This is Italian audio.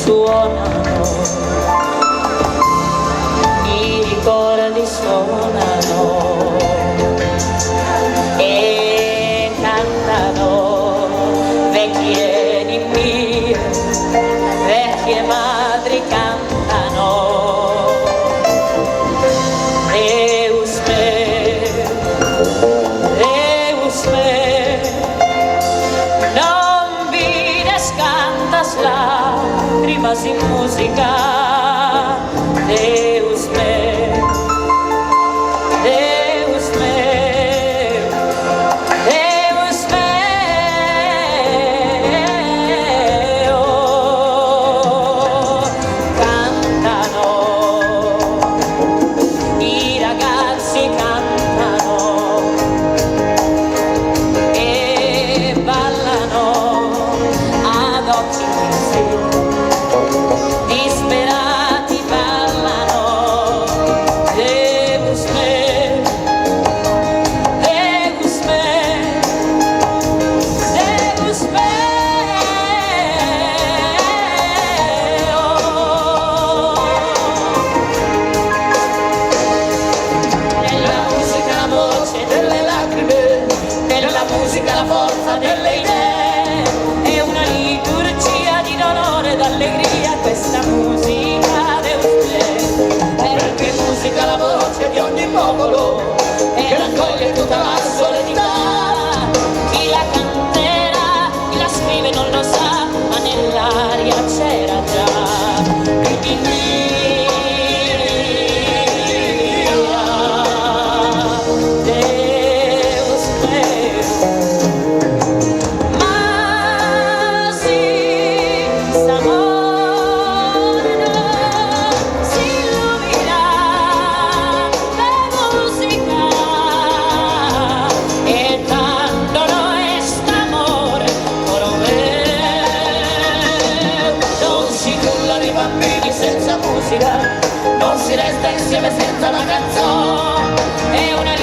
suonano, i ricordi suonano e cantano vecchie mie, vecchie madri cantano. Deus me, non vides cantas lágrimas sin música. Deus me, Deus me, Deus me, oh, cantano, i ragazzi cantano e ballano ad occhi chiusi, disperati ballano. Deus me, Deus me, Deus me, oh. Nella musica la voce delle lacrime, nella musica la forza delle idee, è una liturgia di dolore ed allegria questa musica Deus me, perché musica la voce di ogni popolo e raccoglie tutta la solennità. Chi la canterà, chi la scrive non lo sa, ma nell'aria c'era già. Deus me, ma sì, s'amore si illumina la musica e tanto no est amore non si nulla di bambini senza musica, non si resta insieme senza la canzone, è una